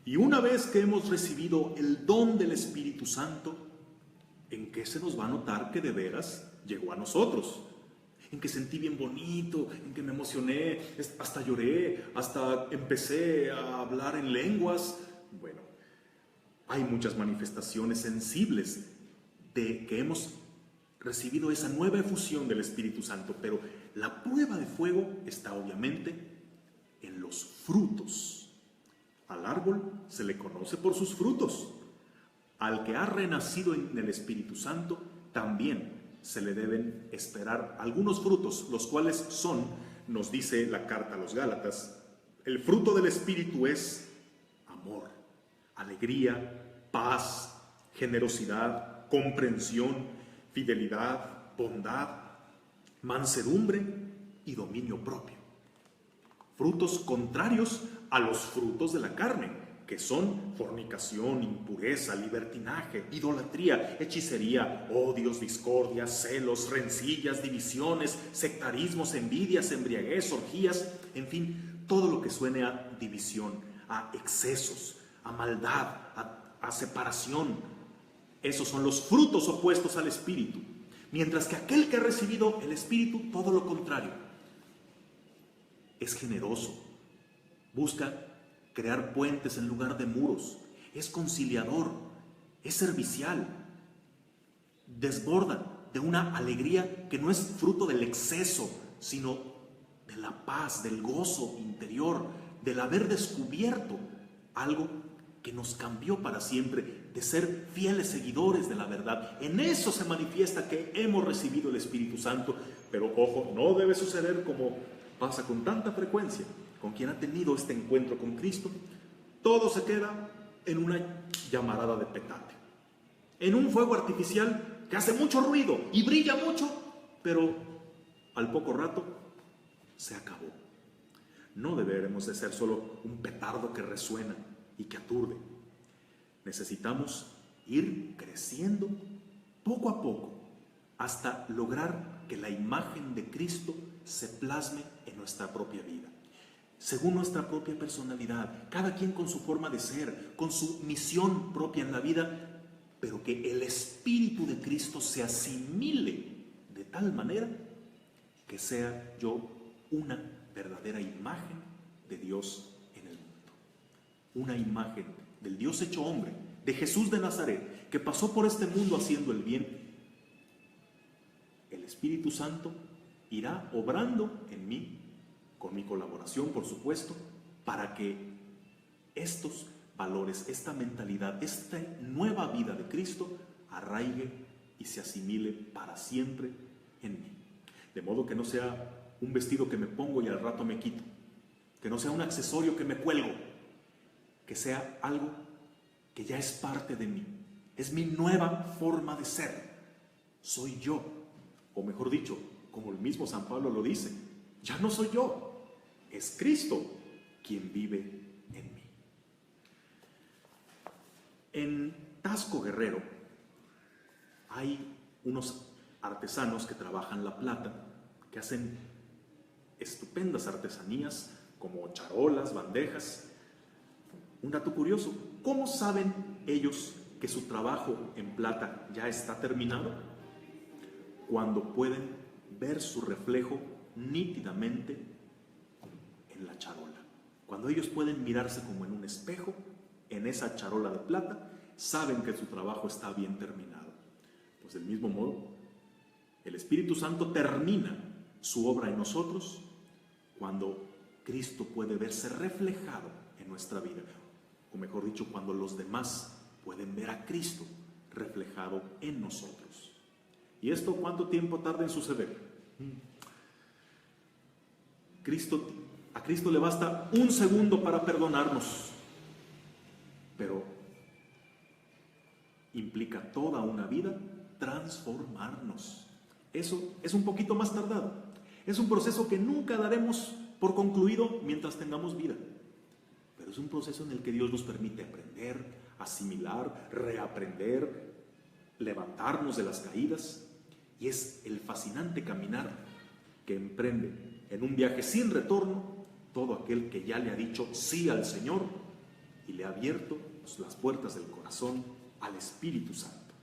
Y una vez que hemos recibido el don del Espíritu Santo, ¿en qué se nos va a notar que de veras llegó a nosotros? En que sentí bien bonito, en que me emocioné, hasta lloré, hasta empecé a hablar en lenguas. Bueno, hay muchas manifestaciones sensibles de que hemos recibido esa nueva efusión del Espíritu Santo, pero la prueba de fuego está obviamente en los frutos. Al árbol se le conoce por sus frutos. Al que ha renacido en el Espíritu Santo también se le deben esperar algunos frutos, los cuales son, nos dice la carta a los Gálatas, el fruto del Espíritu es amor, alegría, paz, generosidad, comprensión, fidelidad, bondad, mansedumbre y dominio propio. Frutos contrarios a los frutos de la carne, que son fornicación, impureza, libertinaje, idolatría, hechicería, odios, discordias, celos, rencillas, divisiones, sectarismos, envidias, embriaguez, orgías, en fin, todo lo que suene a división, a excesos, a maldad, a separación. Esos son los frutos opuestos al Espíritu. Mientras que aquel que ha recibido el Espíritu, todo lo contrario. Es generoso, busca crear puentes en lugar de muros, es conciliador, es servicial, desborda de una alegría que no es fruto del exceso, sino de la paz, del gozo interior, del haber descubierto algo que nos cambió para siempre, de ser fieles seguidores de la verdad. En eso se manifiesta que hemos recibido el Espíritu Santo, pero ojo, no debe suceder como pasa con tanta frecuencia con quien ha tenido este encuentro con Cristo. Todo se queda en una llamarada de petate, en un fuego artificial que hace mucho ruido y brilla mucho, pero al poco rato se acabó. No deberemos de ser solo un petardo que resuena y que aturde. Necesitamos ir creciendo poco a poco hasta lograr que la imagen de Cristo se plasme en nuestra propia vida, según nuestra propia personalidad, cada quien con su forma de ser, con su misión propia en la vida, pero que el Espíritu de Cristo se asimile de tal manera que sea yo una verdadera imagen de Dios en el mundo. Una imagen del Dios hecho hombre, de Jesús de Nazaret, que pasó por este mundo haciendo el bien. El Espíritu Santo irá obrando en mí, con mi colaboración, por supuesto, para que estos valores, esta mentalidad, esta nueva vida de Cristo arraigue y se asimile para siempre en mí. De modo que no sea un vestido que me pongo y al rato me quito, que no sea un accesorio que me cuelgo, que sea algo que ya es parte de mí, es mi nueva forma de ser, soy yo, o mejor dicho, como el mismo San Pablo lo dice, ya no soy yo, es Cristo quien vive en mí. En Tasco Guerrero hay unos artesanos que trabajan la plata, que hacen estupendas artesanías como charolas, bandejas. Un dato curioso, ¿cómo saben ellos que su trabajo en plata ya está terminado? Cuando pueden ver su reflejo nítidamente en la charola. Cuando ellos pueden mirarse como en un espejo, en esa charola de plata, saben que su trabajo está bien terminado. Pues del mismo modo, el Espíritu Santo termina su obra en nosotros cuando Cristo puede verse reflejado en nuestra vida, o mejor dicho, cuando los demás pueden ver a Cristo reflejado en nosotros. ¿Y esto cuánto tiempo tarda en suceder? A Cristo le basta un segundo para perdonarnos, pero implica toda una vida transformarnos. Eso es un poquito más tardado. Es un proceso que nunca daremos por concluido mientras tengamos vida. Pero es un proceso en el que Dios nos permite aprender, asimilar, reaprender, levantarnos de las caídas. Y es el fascinante caminar que emprende en un viaje sin retorno todo aquel que ya le ha dicho sí al Señor y le ha abierto las puertas del corazón al Espíritu Santo.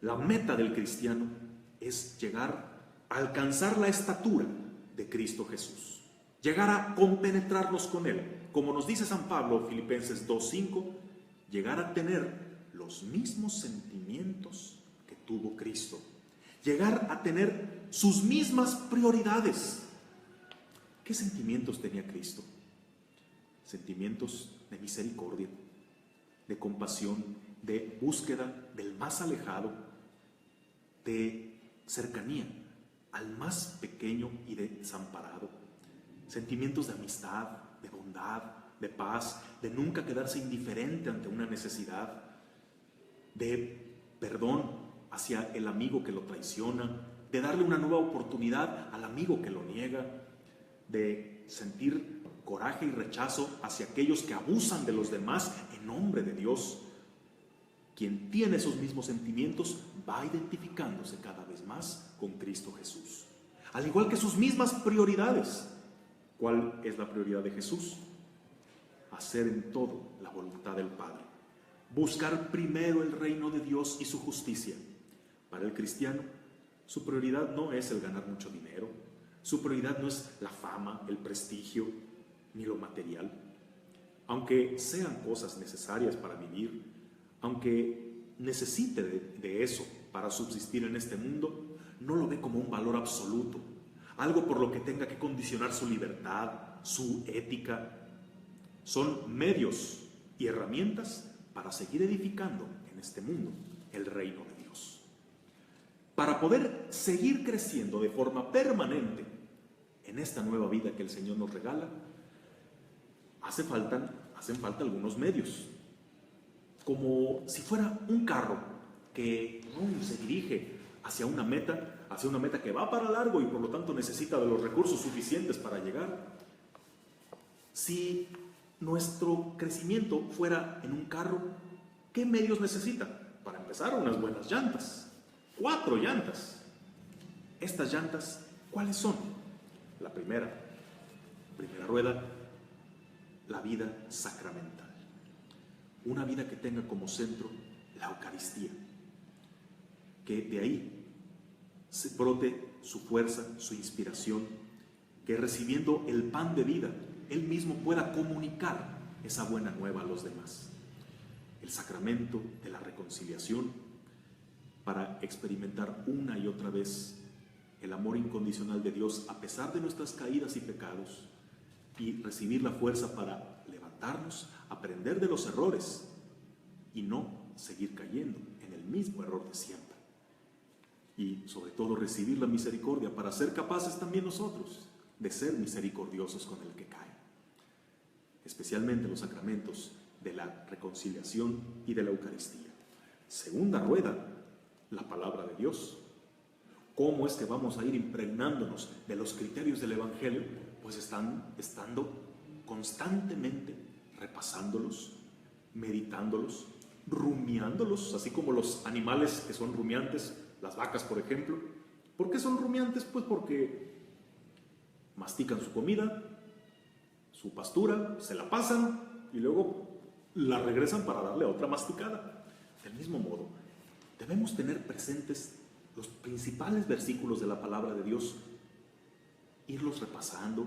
La meta del cristiano es llegar a alcanzar la estatura de Cristo Jesús, llegar a compenetrarnos con Él, como nos dice San Pablo, Filipenses 2:5, llegar a tener los mismos sentimientos que tuvo Cristo, llegar a tener sus mismas prioridades. ¿Qué sentimientos tenía Cristo? Sentimientos de misericordia, de compasión, de búsqueda del más alejado, de cercanía al más pequeño y desamparado, sentimientos de amistad, de bondad, de paz, de nunca quedarse indiferente ante una necesidad, de perdón hacia el amigo que lo traiciona, de darle una nueva oportunidad al amigo que lo niega, de sentir coraje y rechazo hacia aquellos que abusan de los demás en nombre de Dios. Quien tiene esos mismos sentimientos va identificándose cada vez más con Cristo Jesús, al igual que sus mismas prioridades. ¿Cuál es la prioridad de Jesús? Hacer en todo la voluntad del Padre, buscar primero el reino de Dios y su justicia. Para el cristiano, su prioridad no es el ganar mucho dinero, su prioridad no es la fama, el prestigio, ni lo material. Aunque sean cosas necesarias para vivir, aunque necesite de eso para subsistir en este mundo, no lo ve como un valor absoluto, algo por lo que tenga que condicionar su libertad, su ética. Son medios y herramientas para seguir edificando en este mundo el reino de Dios. Para poder seguir creciendo de forma permanente en esta nueva vida que el Señor nos regala, hacen falta algunos medios. Como si fuera un carro que se dirige hacia una meta que va para largo y por lo tanto necesita de los recursos suficientes para llegar. Si nuestro crecimiento fuera en un carro, ¿qué medios necesita? Para empezar, unas buenas llantas, 4 llantas. Estas llantas, ¿cuáles son? La primera rueda, la vida sacramental. Una vida que tenga como centro la Eucaristía, que de ahí se brote su fuerza, su inspiración, que recibiendo el pan de vida, Él mismo pueda comunicar esa buena nueva a los demás. El sacramento de la reconciliación, para experimentar una y otra vez el amor incondicional de Dios a pesar de nuestras caídas y pecados, y recibir la fuerza para levantarnos, aprender de los errores y no seguir cayendo en el mismo error de siempre. Y sobre todo recibir la misericordia para ser capaces también nosotros de ser misericordiosos con el que cae. Especialmente los sacramentos de la reconciliación y de la Eucaristía. Segunda rueda, la palabra de Dios. ¿Cómo es que vamos a ir impregnándonos de los criterios del Evangelio? Pues estando constantemente repasándolos, meditándolos, rumiándolos, así como los animales que son rumiantes, las vacas por ejemplo. ¿Por qué son rumiantes? Pues porque mastican su comida, su pastura, se la pasan y luego la regresan para darle otra masticada. Del mismo modo, debemos tener presentes los principales versículos de la palabra de Dios, irlos repasando,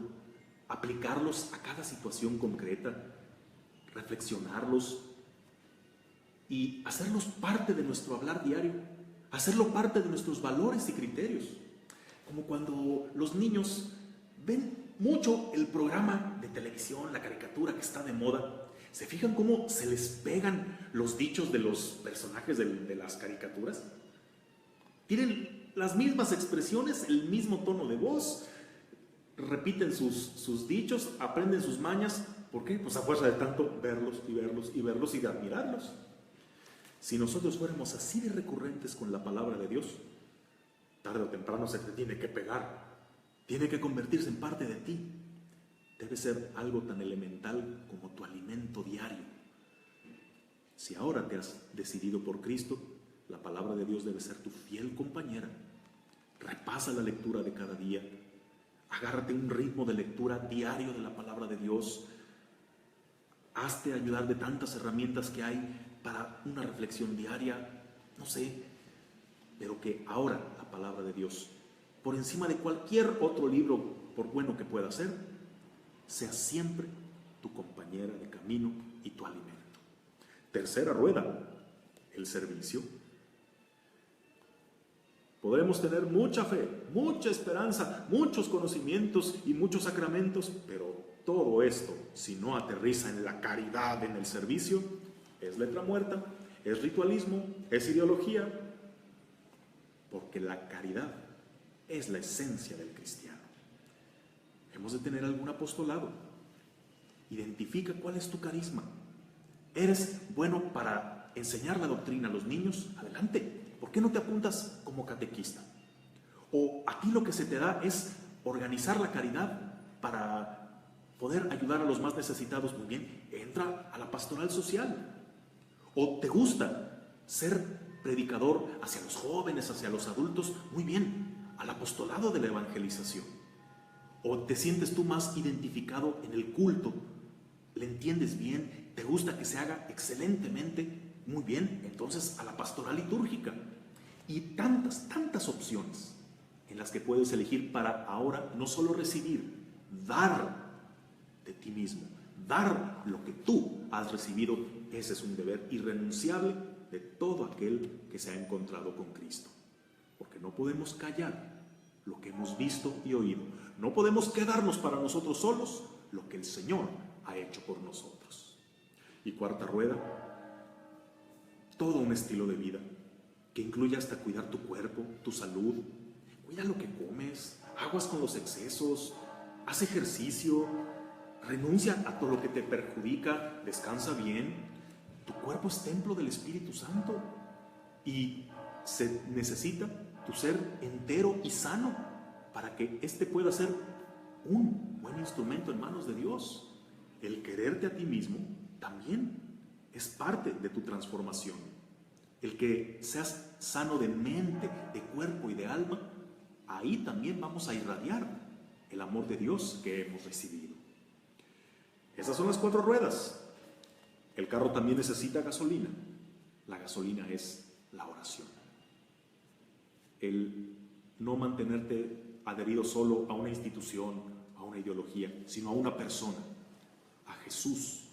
aplicarlos a cada situación concreta, reflexionarlos y hacerlos parte de nuestro hablar diario, hacerlo parte de nuestros valores y criterios. Como cuando los niños ven mucho el programa de televisión, la caricatura que está de moda, ¿se fijan cómo se les pegan los dichos de los personajes de las caricaturas? Tienen las mismas expresiones, el mismo tono de voz, repiten sus dichos, aprenden sus mañas. ¿Por qué? Pues a fuerza de tanto verlos y verlos y verlos y de admirarlos. Si nosotros fuéramos así de recurrentes con la palabra de Dios, tarde o temprano se te tiene que pegar, tiene que convertirse en parte de ti. Debe ser algo tan elemental como tu alimento diario. Si ahora te has decidido por Cristo, la palabra de Dios debe ser tu fiel compañera. Repasa la lectura de cada día. Agárrate un ritmo de lectura diario de la palabra de Dios. Hazte ayudar de tantas herramientas que hay para una reflexión diaria, no sé, pero que ahora la palabra de Dios, por encima de cualquier otro libro, por bueno que pueda ser, sea siempre tu compañera de camino y tu alimento. Tercera rueda, el servicio. Podremos tener mucha fe, mucha esperanza, muchos conocimientos y muchos sacramentos, pero todo esto, si no aterriza en la caridad, en el servicio, es letra muerta, es ritualismo, es ideología, porque la caridad es la esencia del cristiano. Hemos de tener algún apostolado. Identifica cuál es tu carisma. ¿Eres bueno para enseñar la doctrina a los niños? Adelante. ¿Por qué no te apuntas como catequista? O a ti lo que se te da es organizar la caridad para poder ayudar a los más necesitados. Muy bien, entra a la pastoral social. ¿O te gusta ser predicador hacia los jóvenes, hacia los adultos? Muy bien, al apostolado de la evangelización. ¿O te sientes tú más identificado en el culto? ¿Le entiendes bien? ¿Te gusta que se haga excelentemente? Muy bien, entonces a la pastoral litúrgica. Y tantas opciones en las que puedes elegir para ahora no solo recibir, dar de ti mismo, dar lo que tú has recibido. Ese es un deber irrenunciable de todo aquel que se ha encontrado con Cristo. Porque no podemos callar lo que hemos visto y oído. No podemos quedarnos para nosotros solos lo que el Señor ha hecho por nosotros. Y cuarta rueda, todo un estilo de vida que incluye hasta cuidar tu cuerpo, tu salud. Cuida lo que comes, aguas con los excesos, haz ejercicio, renuncia a todo lo que te perjudica, descansa bien. Tu cuerpo es templo del Espíritu Santo y se necesita tu ser entero y sano para que éste pueda ser un buen instrumento en manos de Dios. El quererte a ti mismo también es parte de tu transformación. El que seas sano de mente, de cuerpo y de alma, ahí también vamos a irradiar el amor de Dios que hemos recibido. Esas son las cuatro ruedas. El carro también necesita gasolina. La gasolina es la oración. El no mantenerte adherido solo a una institución, a una ideología, sino a una persona, a Jesús,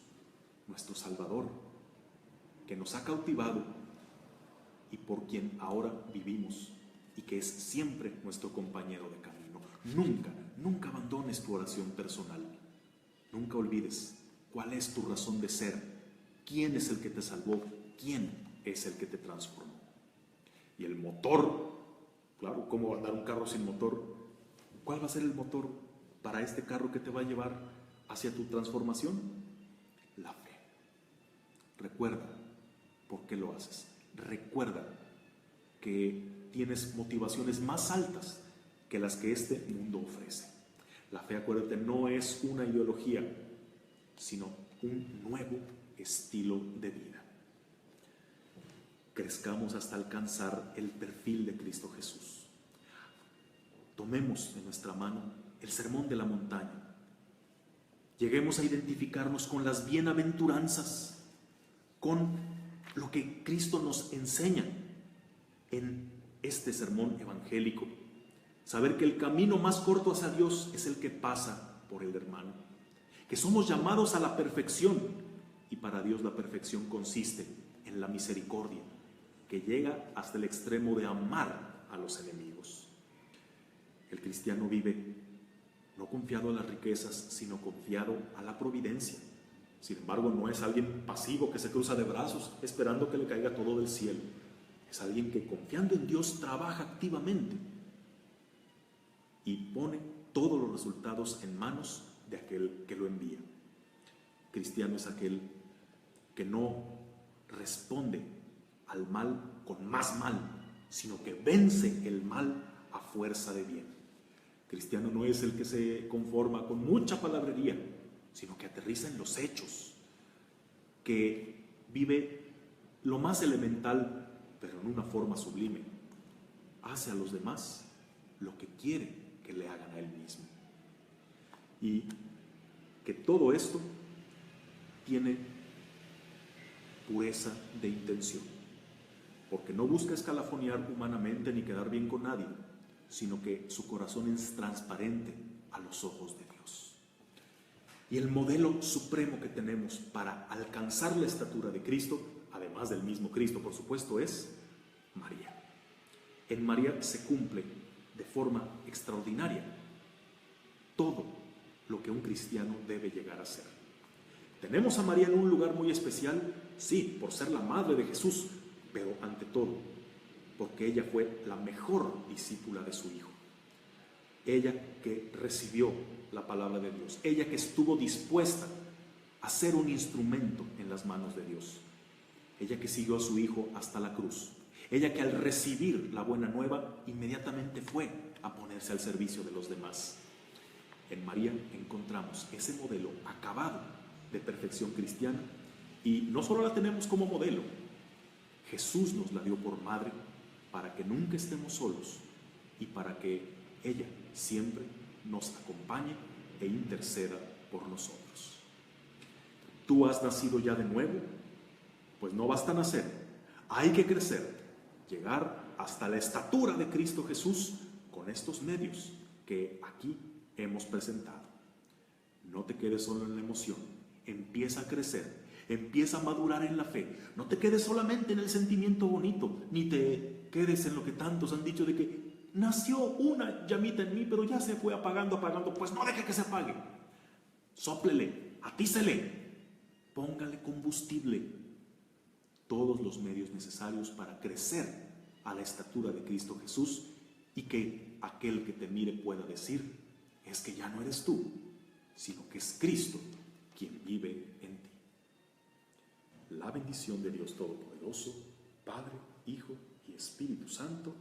nuestro Salvador, que nos ha cautivado y por quien ahora vivimos y que es siempre nuestro compañero de camino. Nunca abandones tu oración personal. Nunca olvides cuál es tu razón de ser, quién es el que te salvó, quién es el que te transformó. Y el motor, claro, ¿cómo andar un carro sin motor? ¿Cuál va a ser el motor para este carro que te va a llevar hacia tu transformación? La fe. Recuerda por qué lo haces. Recuerda que tienes motivaciones más altas que las que este mundo ofrece. La fe, acuérdate, no es una ideología, sino un nuevo estilo de vida. Crezcamos hasta alcanzar el perfil de Cristo Jesús. Tomemos en nuestra mano el Sermón de la Montaña. Lleguemos a identificarnos con las bienaventuranzas, con lo que Cristo nos enseña en este sermón evangélico. Saber que el camino más corto hacia Dios es el que pasa por el hermano. Que somos llamados a la perfección y para Dios la perfección consiste en la misericordia, que llega hasta el extremo de amar a los enemigos. El cristiano vive no confiado a las riquezas, sino confiado a la providencia. Sin embargo, no es alguien pasivo que se cruza de brazos esperando que le caiga todo del cielo. Es alguien que, confiando en Dios, trabaja activamente y pone todos los resultados en manos de aquel que lo envía. Cristiano es aquel que no responde al mal con más mal, sino que vence el mal a fuerza de bien. Cristiano no es el que se conforma con mucha palabrería, sino que aterriza en los hechos, que vive lo más elemental, pero en una forma sublime. Hace a los demás lo que quiere que le hagan a él mismo. Y que todo esto tiene pureza de intención, porque no busca escalafonear humanamente ni quedar bien con nadie, sino que su corazón es transparente a los ojos de Dios. Y el modelo supremo que tenemos para alcanzar la estatura de Cristo, además del mismo Cristo, por supuesto, es María. En María se cumple de forma extraordinaria todo lo que un cristiano debe llegar a ser. Tenemos a María en un lugar muy especial, sí, por ser la madre de Jesús, pero ante todo, porque ella fue la mejor discípula de su Hijo. Ella que recibió la palabra de Dios, ella que estuvo dispuesta a ser un instrumento en las manos de Dios, ella que siguió a su Hijo hasta la cruz, ella que al recibir la buena nueva inmediatamente fue a ponerse al servicio de los demás. En María encontramos ese modelo acabado de perfección cristiana, y no solo la tenemos como modelo, Jesús nos la dio por madre para que nunca estemos solos y para que ella siempre nos acompañe e interceda por nosotros. ¿Tú has nacido ya de nuevo? Pues no basta nacer, hay que crecer, llegar hasta la estatura de Cristo Jesús con estos medios que aquí hemos presentado. No te quedes solo en la emoción, empieza a crecer, empieza a madurar en la fe. No te quedes solamente en el sentimiento bonito, ni te quedes en lo que tantos han dicho de que nació una llamita en mí, pero ya se fue apagando. Pues no deje que se apague. Sóplele, atícele, póngale combustible, todos los medios necesarios para crecer a la estatura de Cristo Jesús, y que aquel que te mire pueda decir: es que ya no eres tú, sino que es Cristo quien vive en ti. La bendición de Dios Todopoderoso, Padre, Hijo y Espíritu Santo,